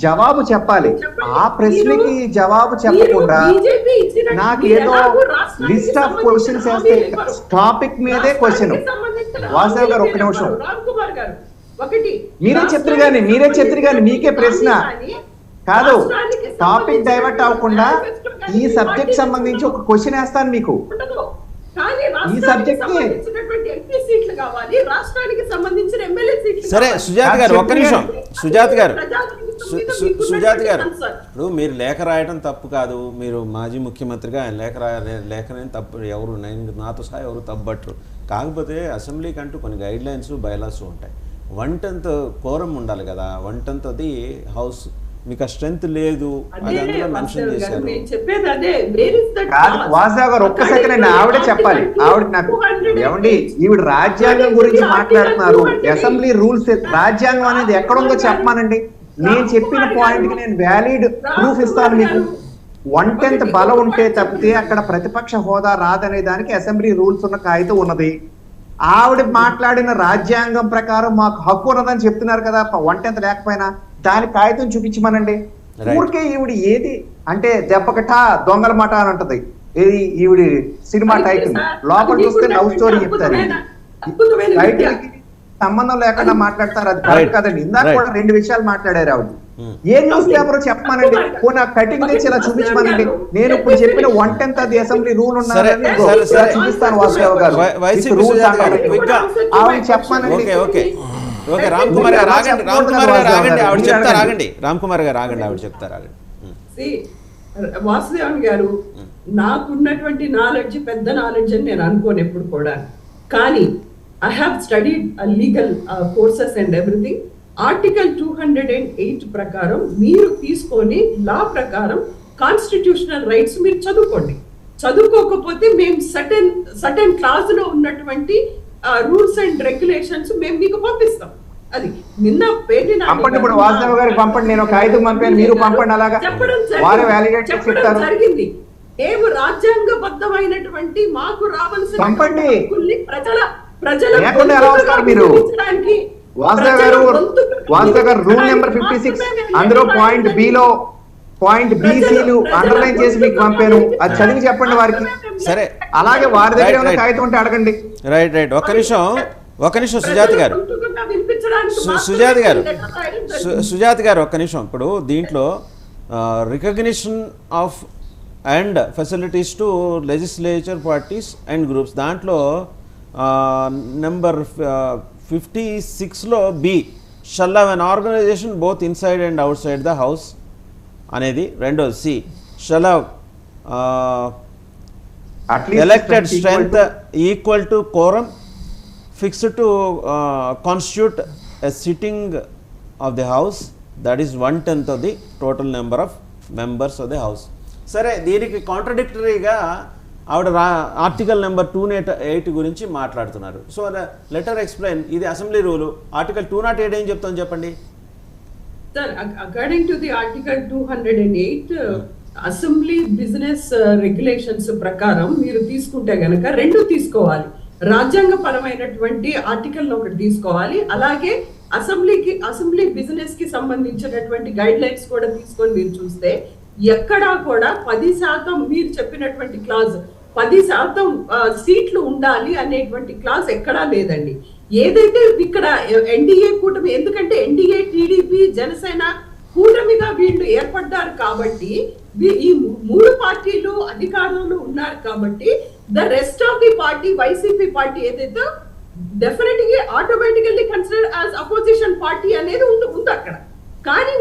జవాబు చెప్పాలి. ఆ ప్రశ్నకి జవాబు చెప్పకుండా నాకేదో లిస్ట్ ఆఫ్ క్వశ్చన్స్ వేస్తే టాపిక్ మీదే క్వశ్చన్. వాసుదేవ్ గారు ఒక్క నిమిషం, మీరే చెప్తారు కానీ మీకే ప్రశ్న కాదు. టాపిక్ డైవర్ట్ అవ్వకుండా ఈ సబ్జెక్ట్ సంబంధించి ఒక క్వశ్చన్ వేస్తాను మీకు. ఈ సబ్జెక్ట్ సరే సుజాత గారు ఒక్క నిమిషం. సుజాత గారు ఇప్పుడు మీరు లేఖ రాయడం తప్పు కాదు. మీరు మాజీ ముఖ్యమంత్రిగా ఆయన లేఖని తప్పు ఎవరు నాతో సహా ఎవరు తప్పబట్టరు. కాకపోతే అసెంబ్లీకి అంటూ కొన్ని గైడ్ లైన్స్ బైలాస్ ఉంటాయి. 1/10 కోరం ఉండాలి కదా. 1/10 అది హౌస్. మీకు ఆ స్ట్రెంత్ లేదు, అది అందులో మెన్షన్ చేశారు. వాసుదేవ్ గారు ఒక్క సెకండ్, ఆవిడే చెప్పాలి. ఆవిడ నాకు ఏమండి, ఈవిడ రాజ్యాంగం గురించి మాట్లాడుతున్నారు. అసెంబ్లీ రూల్స్, రాజ్యాంగం అనేది ఎక్కడుందో చెప్పమానండి. నేను చెప్పిన పాయింట్ కి నేను వ్యాలిడ్ ప్రూఫ్ ఇస్తాను మీకు. 1/10 బలం ఉంటే తప్పితే అక్కడ ప్రతిపక్ష హోదా రాదనే దానికి అసెంబ్లీ రూల్స్ ఉన్న కాగితం ఉన్నది. ఆవిడ మాట్లాడిన రాజ్యాంగం ప్రకారం మాకు హక్కు ఉన్నదని చెప్తున్నారు కదా. 1/10 లేకపోయినా దాని కాగితం చూపించమనండి. ఊరికే ఈవిడ ఏది అంటే దెబ్బకట దొంగల మాట అని అంటది. ఏది ఈవిడి సినిమా టైటిల్. లోపల చూస్తే లవ్ స్టోరీ చెప్తారు. టైటిల్ సంబంధం లేకుండా మాట్లాడతారు, అది కరెక్ట్ కదండి. ఇందాక కూడా 2 విషయాలు మాట్లాడారు ఆవిడ. ఏ న్యూస్ పేపర్ చెప్పమనండి, పోనీ కటింగ్ తెచ్చి ఇలా చూపించమనండి. నేను ఇప్పుడు చెప్పిన 1/10 అది అసెంబ్లీ రూల్ ఉన్నదని చూపిస్తాను. వాసుదేవ్ గారు ఆవిడ చెప్పమనండి. ఓకే రామ్ కుమార్ గారు ఆగండి. ఆవిడ చెప్తారు ఆగండి. రామ్ కుమార్ గారు ఆగండి, ఆవిడ చెప్తారు ఆగండి. వాసుదేవన్ గారు, నాకున్నటువంటి నాలెడ్జ్ పెద్ద నాలెడ్జ్ అని నేను అనుకోను ఎప్పుడు కూడా. కానీ I have studied legal courses and everything. Article 208 ప్రకారం మీరు తీసుకొని లా ప్రకారం కాన్స్టిట్యూషనల్ రైట్స్ మీరు చదువుకోండి. చదువుకోకపోతే మేము సర్టెన్ క్లాజ్ లో ఉన్నటువంటి రూల్స్ అండ్ రెగ్యులేషన్స్ మేము మీకు పంపిస్తాం. అది నిన్న వాసుదేవ్ గారికి పంపండి, నేను కాగితం పంపాను, మీరు పంపండి. అలాగా చెప్పడం జరిగింది. మేము రాజ్యాంగబద్ధమైనటువంటి మాకు రావాల్సిన పంపండి. ప్రజల మీరు వాసుదేవ్ గారు రూల్ నెంబర్ 56 అందులో పాయింట్ బిలో పాయింట్ బీసీలు అండర్లైన్ చేసి మీకు పంపాను. అది చదివి చెప్పండి వారికి. సరే, అలాగే వారి దగ్గర ఏమైనా కాగితం ఉంటే అడగండి. రైట్ ఒక్క నిమిషం సుజాత గారు ఒక్క నిమిషం. ఇప్పుడు దీంట్లో recognition of and facilities to legislature parties and groups దాంట్లో నెంబర్ 56లో B shall have an organisation both inside and outside the house అనేది. రెండోది C shall have elected strength equal to quorum fixed to constitute a sitting of the house that is 1/10 of the total number of members of the house. సరే, దీనికి కాంట్రడిక్టరీగా ఆవిడ article number 208 గురించి మాట్లాడుతున్నారు. So letter explain. ఇది assembly rule. Article 208 ఏం చెప్తాను చెప్పండి. Sir, according to the article 208 assembly business regulations ప్రకారం మీరు తీసుకుంటే గనక 2 తీసుకోవాలి. రాజ్యాంగ పరమైనటువంటి ఆర్టికల్ ఒకటి తీసుకోవాలి, అలాగే అసెంబ్లీ బిజినెస్ కి సంబంధించినటువంటి గైడ్ లైన్స్ కూడా తీసుకొని మీరు చూస్తే ఎక్కడా కూడా 10% మీరు చెప్పినటువంటి క్లాజ్ 10% సీట్లు ఉండాలి అనేటువంటి క్లాజ్ ఎక్కడా లేదండి. ఏదైతే ఇక్కడ ఎన్డీఏ కూటమి, ఎందుకంటే ఎన్డీఏ, టీడీపీ, జనసేన కూటమిగా వీళ్ళు ఏర్పడ్డారు కాబట్టి ఈ 3 పార్టీలు అధికారంలో ఉన్నారు కాబట్టి the rest of the party, YCP party ఏదైతే definitely automatically consider as opposition party అనేది ఉంది అక్కడ. కానీ